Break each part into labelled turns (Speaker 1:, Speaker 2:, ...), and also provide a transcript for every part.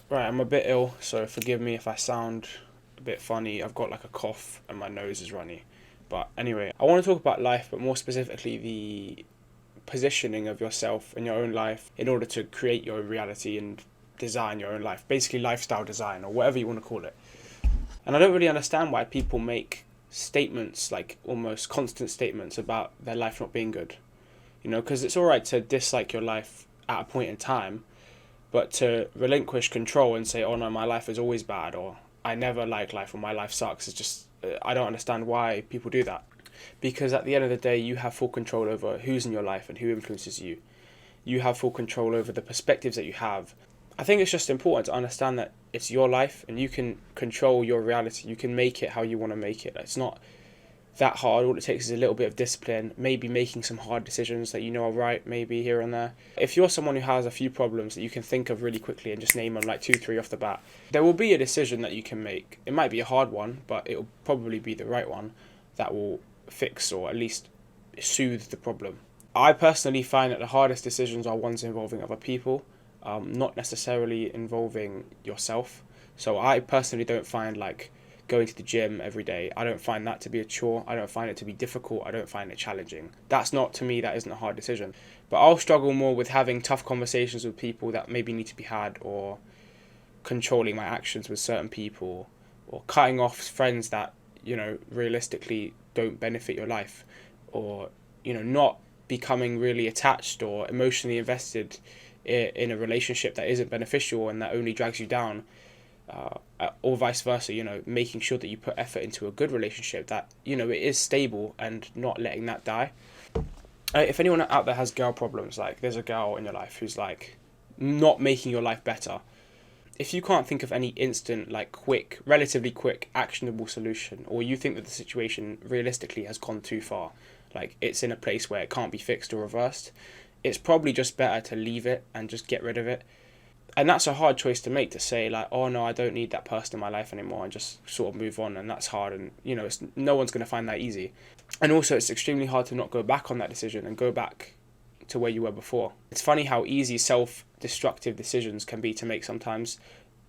Speaker 1: Right, I'm a bit ill, so forgive me if I sound a bit funny. I've got like a cough and my nose is runny. But anyway, I want to talk about life, but more specifically the positioning of yourself in your own life in order to create your own reality and design your own life. Basically, lifestyle design or whatever you want to call it. And I don't really understand why people make statements, like almost constant statements about their life not being good. Because it's alright to dislike your life at a point in time, but to relinquish control and say, oh no, my life is always bad, or I never like life, or my life sucks, is just, I don't understand why people do that. Because at the end of the day, you have full control over who's in your life and who influences you. You have full control over the perspectives that you have. I think it's just important to understand that it's your life and you can control your reality. You can make it how you want to make it. It's not that hard. All it takes is a little bit of discipline, maybe making some hard decisions that you know are right, maybe here and there. If you're someone who has a few problems that you can think of really quickly and just name them like 2, 3 off the bat, there will be a decision that you can make. It might be a hard one, but it will probably be the right one that will fix or at least soothe the problem. I personally find that the hardest decisions are ones involving other people, not necessarily involving yourself. So I personally don't find like going to the gym every day, I don't find that to be a chore. I don't find it to be difficult. I don't find it challenging. That's not, to me, that isn't a hard decision. But I'll struggle more with having tough conversations with people that maybe need to be had, or controlling my actions with certain people, or cutting off friends that, realistically don't benefit your life, or, not becoming really attached or emotionally invested in a relationship that isn't beneficial and that only drags you down, or vice versa, making sure that you put effort into a good relationship that, it is stable and not letting that die. If anyone out there has girl problems, like there's a girl in your life who's like not making your life better, if you can't think of any instant, like quick, relatively quick, actionable solution, or you think that the situation realistically has gone too far, like it's in a place where it can't be fixed or reversed, it's probably just better to leave it and just get rid of it. And that's a hard choice to make, to say like, oh no, I don't need that person in my life anymore, and just sort of move on. And that's hard, and no one's going to find that easy. And also it's extremely hard to not go back on that decision and go back to where you were before. It's funny how easy self-destructive decisions can be to make sometimes.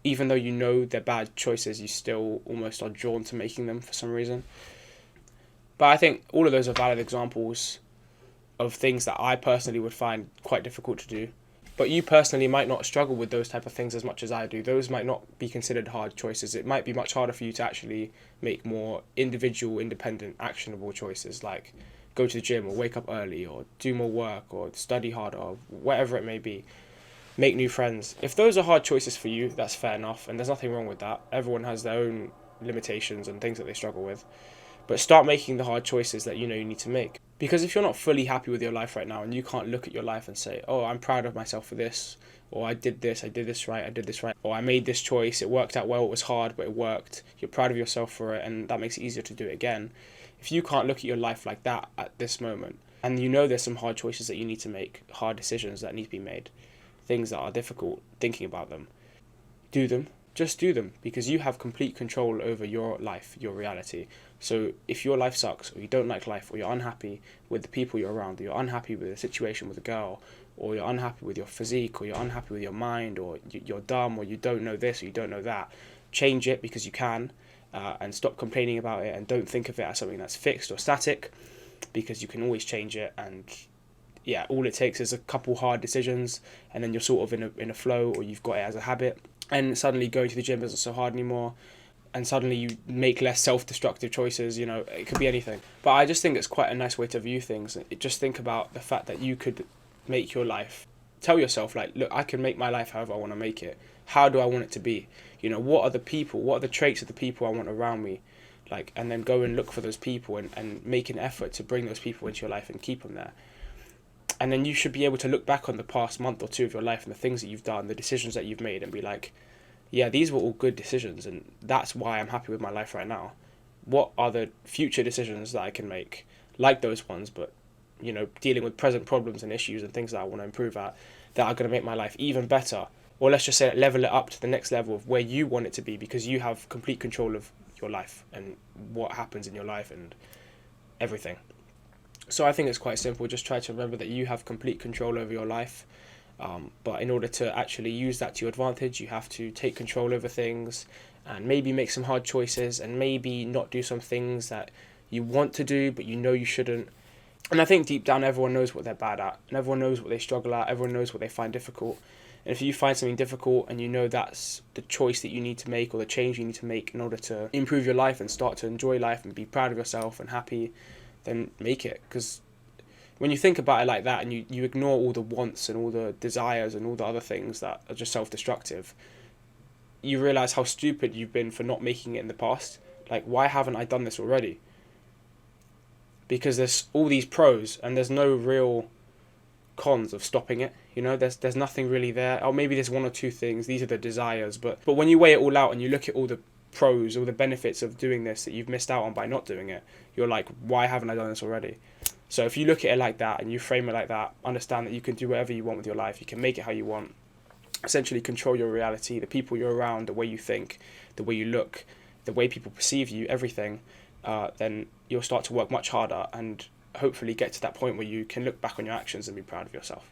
Speaker 1: Even though you know they're bad choices, you still almost are drawn to making them for some reason. But I think all of those are valid examples of things that I personally would find quite difficult to do. But you personally might not struggle with those type of things as much as I do. Those might not be considered hard choices. It might be much harder for you to actually make more individual, independent, actionable choices, like go to the gym or wake up early or do more work or study harder or whatever it may be. Make new friends. If those are hard choices for you, that's fair enough, and there's nothing wrong with that. Everyone has their own limitations and things that they struggle with. But start making the hard choices that you know you need to make. Because if you're not fully happy with your life right now and you can't look at your life and say, oh, I'm proud of myself for this, or I did this right, or I made this choice, it worked out well, it was hard, but it worked, you're proud of yourself for it, and that makes it easier to do it again. If you can't look at your life like that at this moment, and you know there's some hard choices that you need to make, hard decisions that need to be made, things that are difficult, thinking about them, do them. Just do them, because you have complete control over your life, your reality. So if your life sucks, or you don't like life, or you're unhappy with the people you're around, or you're unhappy with the situation with a girl, or you're unhappy with your physique, or you're unhappy with your mind, or you're dumb, or you don't know this, or you don't know that, change it because you can, and stop complaining about it, and don't think of it as something that's fixed or static, because you can always change it. And yeah, all it takes is a couple hard decisions, and then you're sort of in a flow, or you've got it as a habit, and suddenly going to the gym isn't so hard anymore, and suddenly you make less self-destructive choices. It could be anything. But I just think it's quite a nice way to view things. Just think about the fact that you could make your life. Tell yourself, like, look, I can make my life however I want to make it. How do I want it to be? What are the traits of the people I want around me? Like, and then go and look for those people, and make an effort to bring those people into your life and keep them there. And then you should be able to look back on the past month or two of your life and the things that you've done, the decisions that you've made, and be like, yeah, these were all good decisions, and that's why I'm happy with my life right now. What are the future decisions that I can make, like those ones, but, dealing with present problems and issues and things that I want to improve at, that are going to make my life even better? Or let's just say level it up to the next level of where you want it to be, because you have complete control of your life and what happens in your life and everything. So I think it's quite simple. Just try to remember that you have complete control over your life, But in order to actually use that to your advantage, you have to take control over things and maybe make some hard choices and maybe not do some things that you want to do but you know you shouldn't. And I think deep down everyone knows what they're bad at and everyone knows what they struggle at, everyone knows what they find difficult. And if you find something difficult and you know that's the choice that you need to make or the change you need to make in order to improve your life and start to enjoy life and be proud of yourself and happy, then make it. Because when you think about it like that and you ignore all the wants and all the desires and all the other things that are just self-destructive, you realise how stupid you've been for not making it in the past. Like, why haven't I done this already? Because there's all these pros and there's no real cons of stopping it. You know, there's nothing really there. Or maybe there's one or two things. These are the desires. But when you weigh it all out and you look at all the pros, all the benefits of doing this that you've missed out on by not doing it, you're like, why haven't I done this already? So if you look at it like that and you frame it like that, understand that you can do whatever you want with your life. You can make it how you want. Essentially control your reality, the people you're around, the way you think, the way you look, the way people perceive you, everything. Then you'll start to work much harder and hopefully get to that point where you can look back on your actions and be proud of yourself.